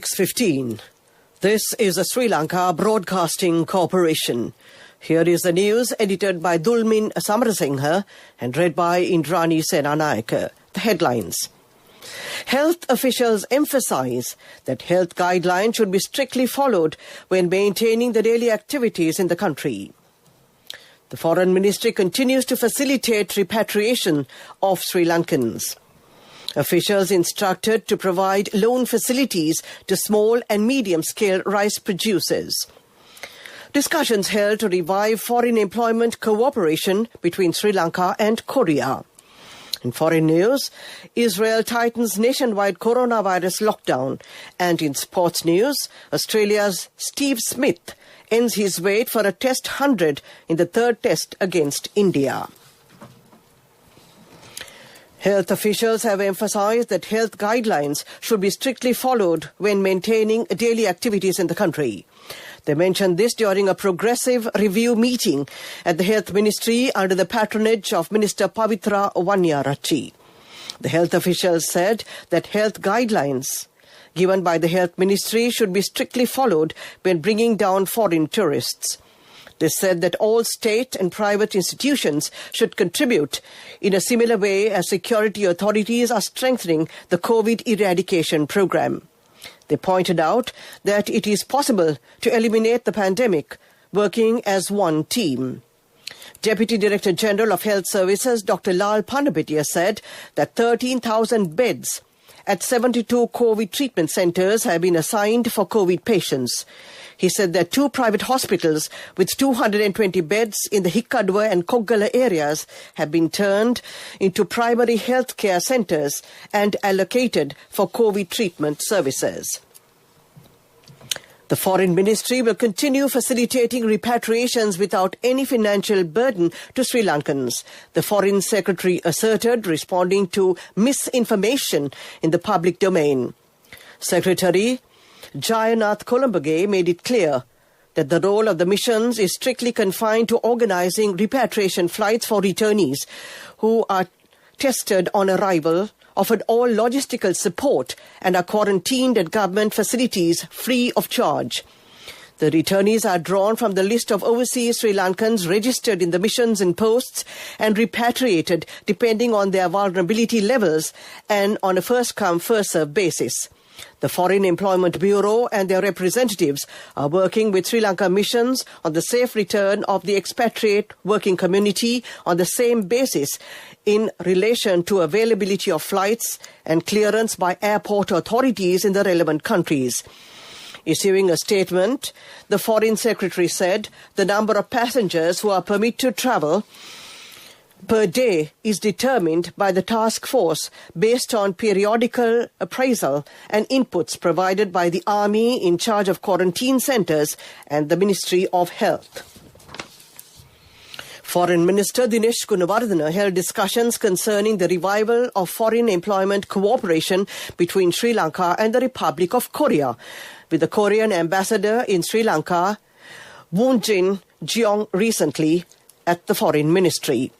6:15. This is a Sri Lanka Broadcasting Corporation. Here is the news edited by Dulmin Samarasinghe and read by Indrani Senanayake. The headlines. Health officials emphasize that health guidelines should be strictly followed when maintaining the daily activities in the country. The Foreign Ministry continues to facilitate repatriation of Sri Lankans. Officials instructed to provide loan facilities to small and medium-scale rice producers. Discussions held to revive foreign employment cooperation between Sri Lanka and Korea. In foreign news, Israel tightens nationwide coronavirus lockdown. And in sports news, Australia's Steve Smith ends his wait for a Test 100 in the third Test against India. Health officials have emphasized that health guidelines should be strictly followed when maintaining daily activities in the country. They mentioned this during a progressive review meeting at the Health Ministry under the patronage of Minister Pavitra Wanyarachi. The health officials said that health guidelines given by the Health Ministry should be strictly followed when bringing down foreign tourists. They said that all state and private institutions should contribute in a similar way as security authorities are strengthening the COVID eradication program. They pointed out that it is possible to eliminate the pandemic working as one team. Deputy Director General of Health Services Dr. Lal Panabetia said that 13,000 beds at 72 COVID treatment centres have been assigned for COVID patients. He said that 2 private hospitals with 220 beds in the Hikkadwa and Koggala areas have been turned into primary health care centres and allocated for COVID treatment services. The Foreign Ministry will continue facilitating repatriations without any financial burden to Sri Lankans, the Foreign Secretary asserted, responding to misinformation in the public domain. Secretary Jayanath Columbage made it clear that the role of the missions is strictly confined to organising repatriation flights for returnees who are tested on arrival, offered all logistical support and are quarantined at government facilities free of charge. The returnees are drawn from the list of overseas Sri Lankans registered in the missions and posts and repatriated depending on their vulnerability levels and on a first-come, first-served basis. The Foreign Employment Bureau and their representatives are working with Sri Lanka missions on the safe return of the expatriate working community on the same basis in relation to availability of flights and clearance by airport authorities in the relevant countries. Issuing a statement, the Foreign Secretary said the number of passengers who are permitted to travel per day is determined by the task force based on periodical appraisal and inputs provided by the Army in charge of quarantine centres and the Ministry of Health. Foreign Minister Dinesh Gunawardena held discussions concerning the revival of foreign employment cooperation between Sri Lanka and the Republic of Korea with the Korean ambassador in Sri Lanka, Woon Jin Jeong, recently at the Foreign Ministry.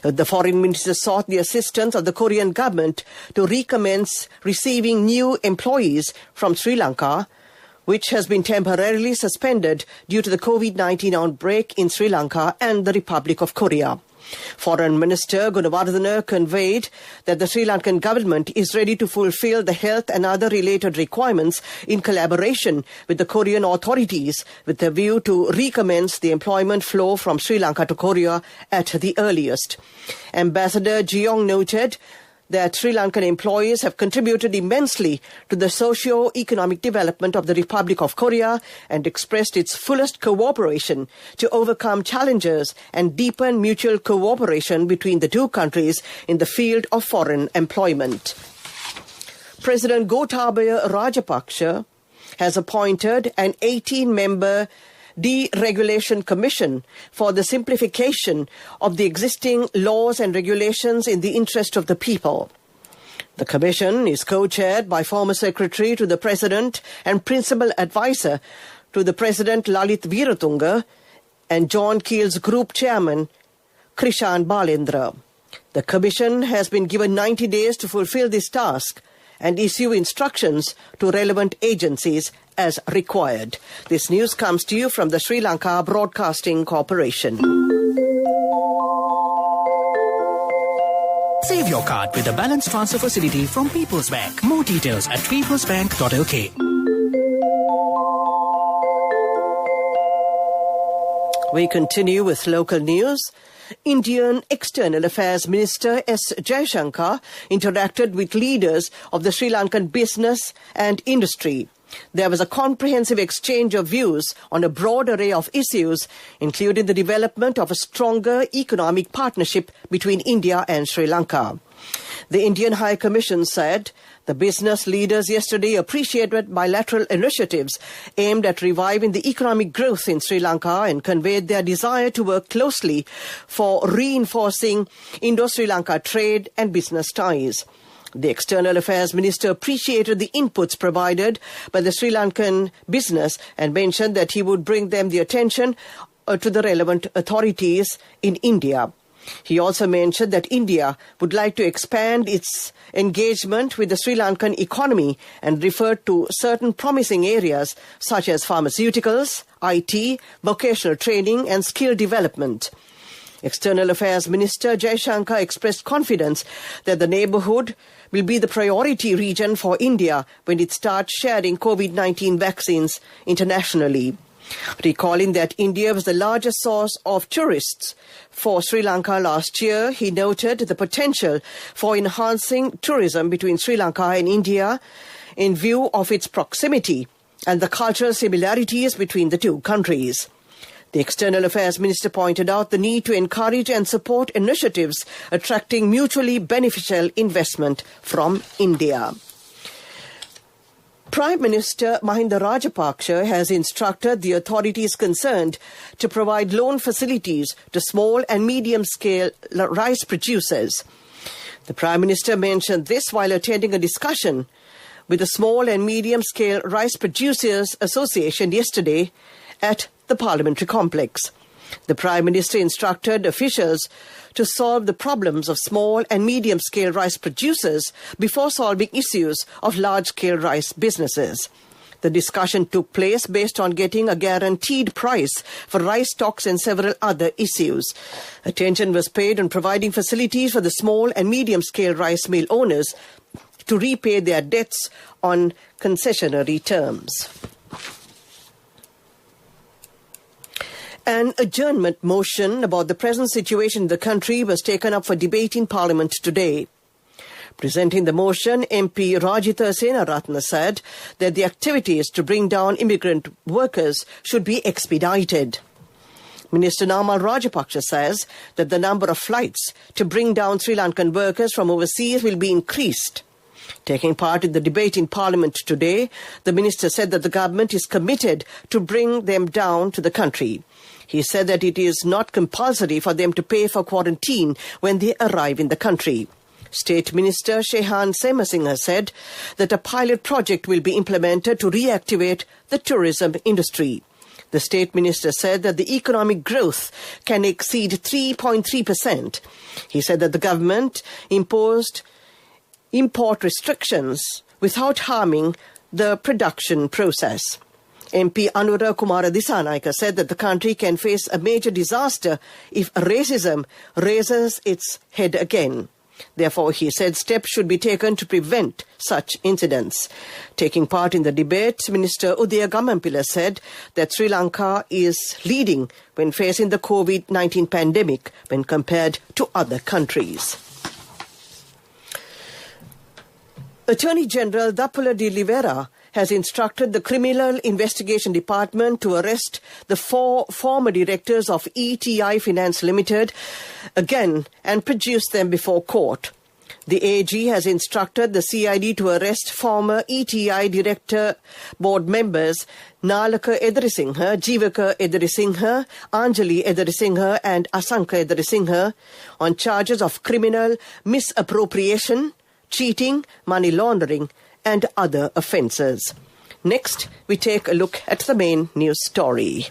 The Foreign Minister sought the assistance of the Korean government to recommence receiving new employees from Sri Lanka, which has been temporarily suspended due to the COVID-19 outbreak in Sri Lanka and the Republic of Korea. Foreign Minister Gunawardena conveyed that the Sri Lankan government is ready to fulfill the health and other related requirements in collaboration with the Korean authorities with a view to recommence the employment flow from Sri Lanka to Korea at the earliest. Ambassador Jeong noted that Sri Lankan employees have contributed immensely to the socio-economic development of the Republic of Korea and expressed its fullest cooperation to overcome challenges and deepen mutual cooperation between the two countries in the field of foreign employment. President Gotabaya Rajapaksa has appointed an 18-member Deregulation Commission for the simplification of the existing laws and regulations in the interest of the people. The commission is co-chaired by former Secretary to the President and Principal Advisor to the President Lalit Veeratunga and John Keel's Group Chairman Krishan Balendra. The commission has been given 90 days to fulfill this task and issue instructions to relevant agencies as required. This news comes to you from the Sri Lanka Broadcasting Corporation. Save your card with a balance transfer facility from People's Bank. More details at peoplesbank.lk. We continue with local news. Indian External Affairs Minister S. Jaishankar interacted with leaders of the Sri Lankan business and industry. There was a comprehensive exchange of views on a broad array of issues, including the development of a stronger economic partnership between India and Sri Lanka. The Indian High Commission said the business leaders yesterday appreciated bilateral initiatives aimed at reviving the economic growth in Sri Lanka and conveyed their desire to work closely for reinforcing Indo-Sri Lanka trade and business ties. The External Affairs Minister appreciated the inputs provided by the Sri Lankan business and mentioned that he would bring them the attention to the relevant authorities in India. He also mentioned that India would like to expand its engagement with the Sri Lankan economy and referred to certain promising areas such as pharmaceuticals, IT, vocational training and skill development. External Affairs Minister Jaishankar expressed confidence that the neighbourhood will be the priority region for India when it starts sharing COVID-19 vaccines internationally. Recalling that India was the largest source of tourists for Sri Lanka last year, he noted the potential for enhancing tourism between Sri Lanka and India in view of its proximity and the cultural similarities between the two countries. The External Affairs Minister pointed out the need to encourage and support initiatives attracting mutually beneficial investment from India. Prime Minister Mahinda Rajapaksa has instructed the authorities concerned to provide loan facilities to small and medium-scale rice producers. The Prime Minister mentioned this while attending a discussion with the Small and Medium-Scale Rice Producers Association yesterday at the Parliamentary Complex. The Prime Minister instructed officials to solve the problems of small and medium-scale rice producers before solving issues of large-scale rice businesses. The discussion took place based on getting a guaranteed price for rice stocks and several other issues. Attention was paid on providing facilities for the small and medium-scale rice mill owners to repay their debts on concessionary terms. An adjournment motion about the present situation in the country was taken up for debate in Parliament today. Presenting the motion, MP Rajitha Senaratne said that the activities to bring down immigrant workers should be expedited. Minister Namal Rajapaksa says that the number of flights to bring down Sri Lankan workers from overseas will be increased. Taking part in the debate in Parliament today, the minister said that the government is committed to bring them down to the country. He said that it is not compulsory for them to pay for quarantine when they arrive in the country. State Minister Shehan Semasinghe said that a pilot project will be implemented to reactivate the tourism industry. The State Minister said that the economic growth can exceed 3.3%. He said that the government imposed import restrictions without harming the production process. MP Anura Kumara Dissanayake said that the country can face a major disaster if racism raises its head again. Therefore, he said steps should be taken to prevent such incidents. Taking part in the debate, Minister Udaya Gamampila said that Sri Lanka is leading when facing the COVID-19 pandemic when compared to other countries. Attorney General Dappala de Oliveira has instructed the Criminal Investigation Department to arrest the 4 former directors of ETI Finance Limited again and produce them before court. The AG has instructed the CID to arrest former ETI Director Board members Nalaka Edarisinghe, Jivaka Edarisinghe, Anjali Edarisinghe and Asanka Edarisinghe on charges of criminal misappropriation, cheating, money laundering and other offences. Next, we take a look at the main news story.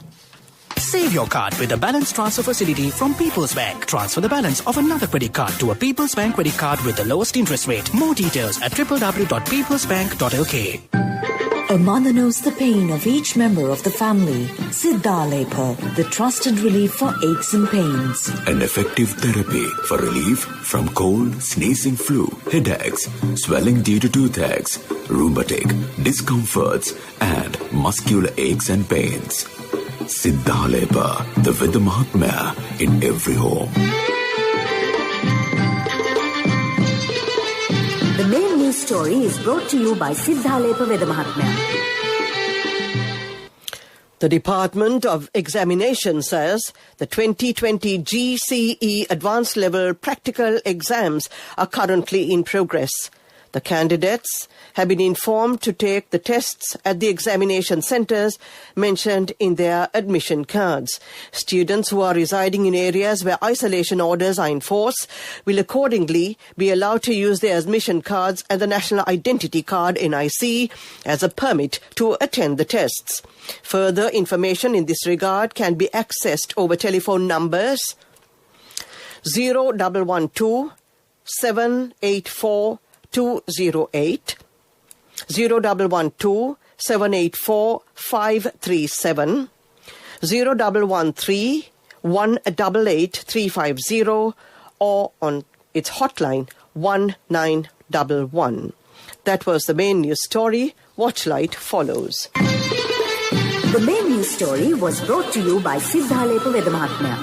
Save your card with the balance transfer facility from People's Bank. Transfer the balance of another credit card to a People's Bank credit card with the lowest interest rate. More details at www.peoplesbank.lk. A mother knows the pain of each member of the family. Siddha Lepa, the trusted relief for aches and pains. An effective therapy for relief from cold, sneezing, flu, headaches, swelling due to toothaches, rheumatic, discomforts, and muscular aches and pains. Siddha Lepa, the Vedha Mahatmya in every home. The main news story is brought to you by Siddha Lepa Vedha Mahatmya. The Department of Examination says the 2020 GCE Advanced Level Practical Exams are currently in progress. The candidates have been informed to take the tests at the examination centres mentioned in their admission cards. Students who are residing in areas where isolation orders are in force will accordingly be allowed to use their admission cards and the National Identity Card NIC as a permit to attend the tests. Further information in this regard can be accessed over telephone numbers 0112 784 208, 0112 784 537, 0113 188 350, or on its hotline 1911. That was the main news story. Watchlight follows. The main news story was brought to you by Siddha Lepa Vedha Mahatmya.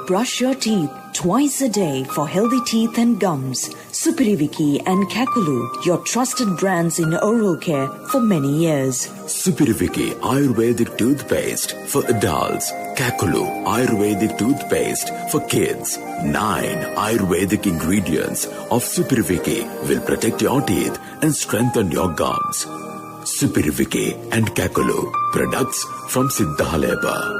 Brush your teeth twice a day for healthy teeth and gums. Supiriviki and Kakulu, your trusted brands in oral care for many years. Supiriviki Ayurvedic toothpaste for adults. Kakulu Ayurvedic toothpaste for kids. 9 Ayurvedic ingredients of Supiriviki will protect your teeth and strengthen your gums. Supiriviki and Kakulu, products from Siddha Lepa.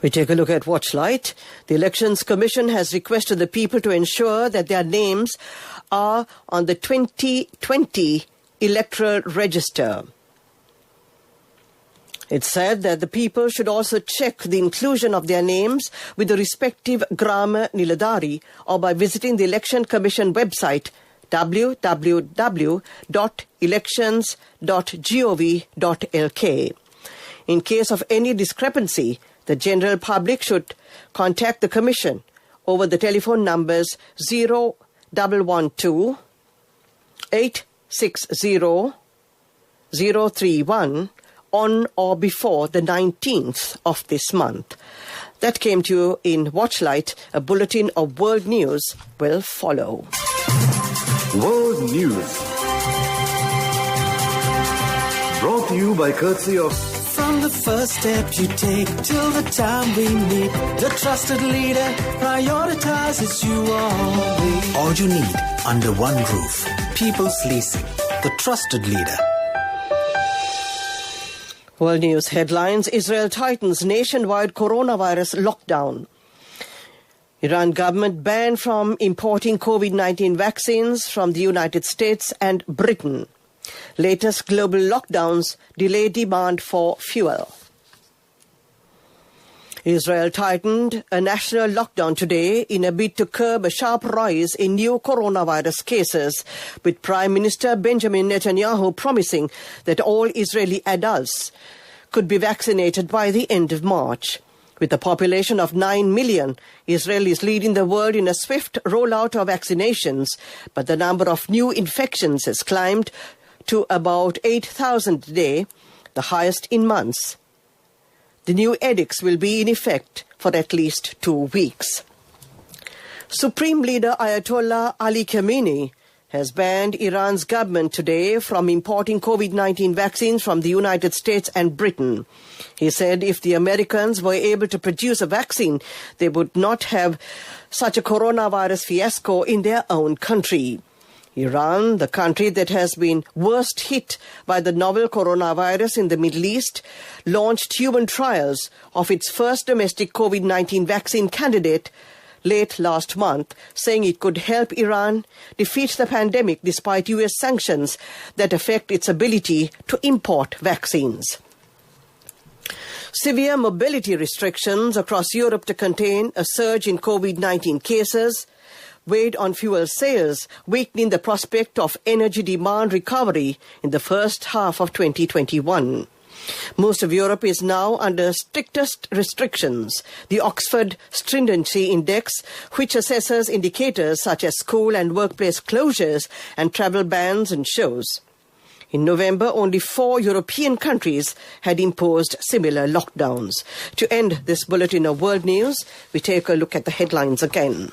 We take a look at Watchlight. The Elections Commission has requested the people to ensure that their names are on the 2020 electoral register. It said that the people should also check the inclusion of their names with the respective Grama Niladhari or by visiting the Election Commission website www.elections.gov.lk. In case of any discrepancy, the general public should contact the Commission over the telephone numbers 0112 860 031 on or before the 19th of this month. That came to you in Watchlight. A bulletin of world news will follow. World News. Brought to you by courtesy of... From the first step you take till the time we meet, the trusted leader prioritizes you always. All you need under one roof. People's Leasing, the trusted leader. World News headlines. Israel tightens nationwide coronavirus lockdown. Iran government banned from importing COVID-19 vaccines from the United States and Britain. Latest global lockdowns delay demand for fuel. Israel tightened a national lockdown today in a bid to curb a sharp rise in new coronavirus cases, with Prime Minister Benjamin Netanyahu promising that all Israeli adults could be vaccinated by the end of March. With a population of 9 million, Israel is leading the world in a swift rollout of vaccinations, but the number of new infections has climbed to about 8,000 a day, the highest in months. The new edicts will be in effect for at least 2 weeks. Supreme Leader Ayatollah Ali Khamenei has banned Iran's government today from importing COVID-19 vaccines from the United States and Britain. He said if the Americans were able to produce a vaccine, they would not have such a coronavirus fiasco in their own country. Iran, the country that has been worst hit by the novel coronavirus in the Middle East, launched human trials of its first domestic COVID-19 vaccine candidate late last month, saying it could help Iran defeat the pandemic despite US sanctions that affect its ability to import vaccines. Severe mobility restrictions across Europe to contain a surge in COVID-19 cases weighed on fuel sales, weakening the prospect of energy demand recovery in the first half of 2021. Most of Europe is now under strictest restrictions. The Oxford Stringency Index, which assesses indicators such as school and workplace closures and travel bans and shows. In November, only 4 European countries had imposed similar lockdowns. To end this bulletin of world news, we take a look at the headlines again.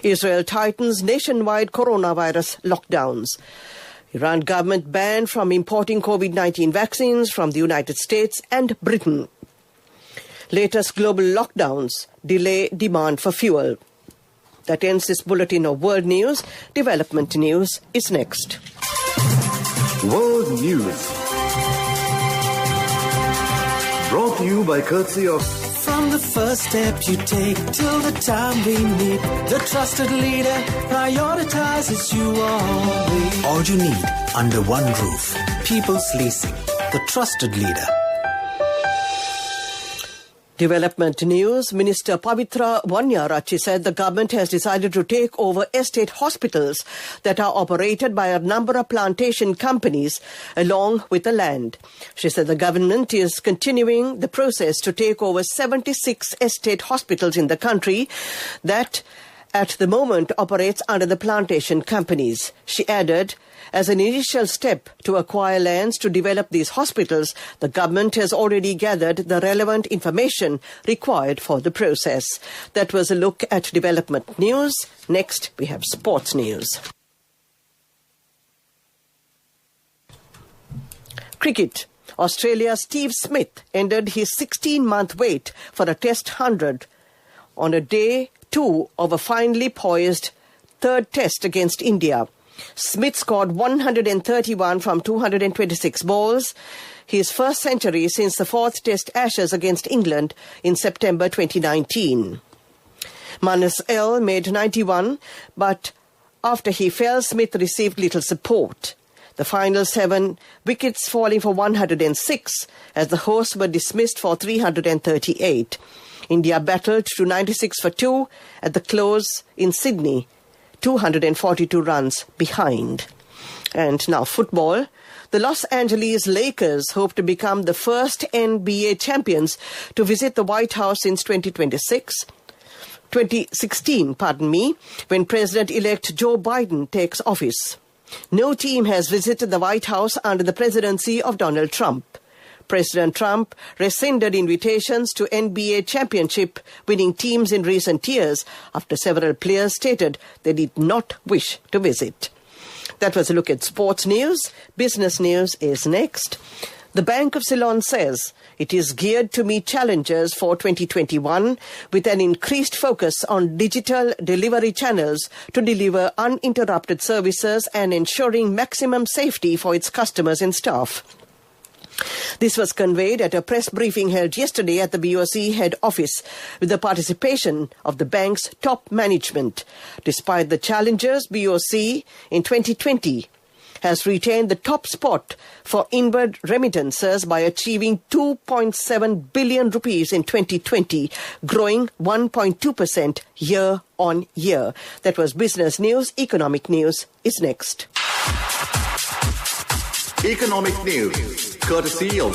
Israel tightens nationwide coronavirus lockdowns. Iran government banned from importing COVID-19 vaccines from the United States and Britain. Latest global lockdowns delay demand for fuel. That ends this bulletin of world news. Development news is next. World News. Brought to you by courtesy of... From the first step you take till the time we meet, the trusted leader prioritizes you always. All you need under one roof. People's Leasing, the trusted leader. Development news. Minister Pavitra Vanyarachi said the government has decided to take over estate hospitals that are operated by a number of plantation companies along with the land. She said the government is continuing the process to take over 76 estate hospitals in the country that at the moment operates under the plantation companies. She added, as an initial step to acquire lands to develop these hospitals, the government has already gathered the relevant information required for the process. That was a look at development news. Next, we have sports news. Cricket. Australia's Steve Smith ended his 16-month wait for a Test 100 on a day 2 of a finely poised third Test against India. Smith scored 131 from 226 balls, his first century since the fourth Test Ashes against England in September 2019. Manus L made 91, but after he fell, Smith received little support. The final 7 wickets falling for 106 as the hosts were dismissed for 338. India battled to 96 for 2 at the close in Sydney, 242 runs behind. And now football. The Los Angeles Lakers hope to become the first NBA champions to visit the White House since 2016, when President-elect Joe Biden takes office. No team has visited the White House under the presidency of Donald Trump. President Trump rescinded invitations to NBA championship-winning teams in recent years after several players stated they did not wish to visit. That was a look at sports news. Business news is next. The Bank of Ceylon says it is geared to meet challenges for 2021 with an increased focus on digital delivery channels to deliver uninterrupted services and ensuring maximum safety for its customers and staff. This was conveyed at a press briefing held yesterday at the BOC head office with the participation of the bank's top management. Despite the challenges, BOC in 2020 has retained the top spot for inward remittances by achieving 2.7 billion rupees in 2020, growing 1.2% year on year. That was business news. Economic news is next. Economic news, courtesy of...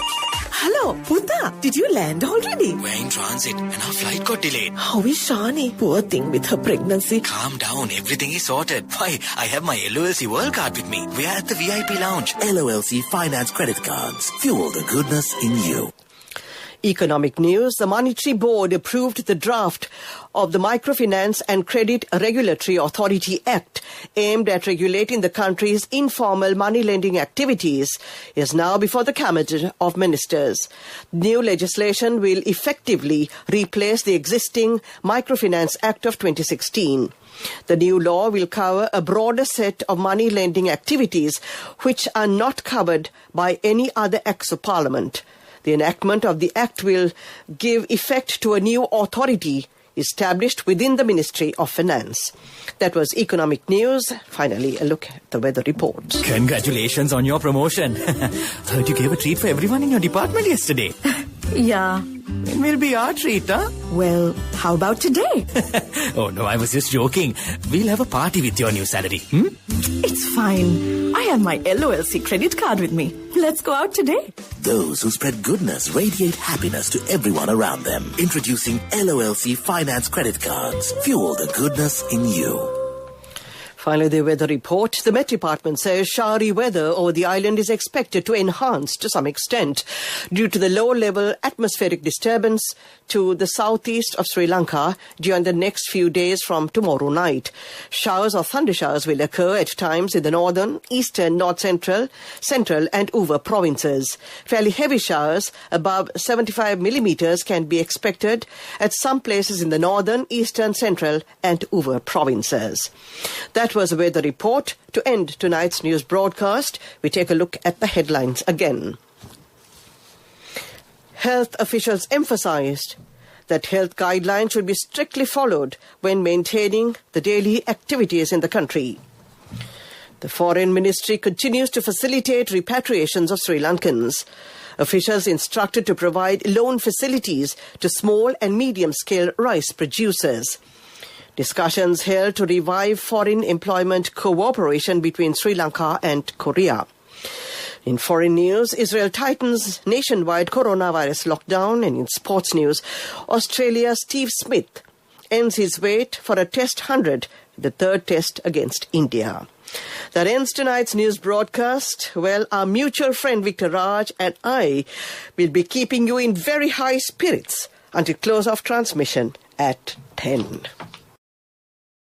Hello, Puta. Did you land already? We're in transit and our flight got delayed. How is Shani? Poor thing with her pregnancy. Calm down, everything is sorted. Why, I have my LOLC World Card with me. We are at the VIP lounge. LOLC Finance Credit Cards. Fuel the goodness in you. Economic news. The Monetary Board approved the draft of the Microfinance and Credit Regulatory Authority Act aimed at regulating the country's informal money lending activities is now before the Cabinet of Ministers. New legislation will effectively replace the existing Microfinance Act of 2016. The new law will cover a broader set of money lending activities which are not covered by any other acts of Parliament. The enactment of the Act will give effect to a new authority established within the Ministry of Finance. That was economic news. Finally, a look at the weather report. Congratulations on your promotion. Heard you gave a treat for everyone in your department yesterday. Yeah. It will be our treat, huh? Well, how about today? Oh, no, I was just joking. We'll have a party with your new salary. It's fine. I have my LOLC credit card with me. Let's go out today. Those who spread goodness radiate happiness to everyone around them. Introducing LOLC Finance Credit Cards. Fuel the goodness in you. Finally, the weather report. The Met Department says showery weather over the island is expected to enhance to some extent due to the low-level atmospheric disturbance to the southeast of Sri Lanka during the next few days from tomorrow night. Showers or thundershowers will occur at times in the northern, eastern, north-central, central and Uva provinces. Fairly heavy showers above 75 millimeters can be expected at some places in the northern, eastern, central and Uva provinces. That was a weather report. To end tonight's news broadcast, we take a look at the headlines again. Health officials emphasized that health guidelines should be strictly followed when maintaining the daily activities in the country. The Foreign Ministry continues to facilitate repatriations of Sri Lankans. Officials instructed to provide loan facilities to small and medium-scale rice producers. Discussions held to revive foreign employment cooperation between Sri Lanka and Korea. In foreign news, Israel tightens nationwide coronavirus lockdown, and in sports news, Australia's Steve Smith ends his wait for a Test 100, the third test against India. That ends tonight's news broadcast. Well, our mutual friend Victor Raj and I will be keeping you in very high spirits until close of transmission at 10.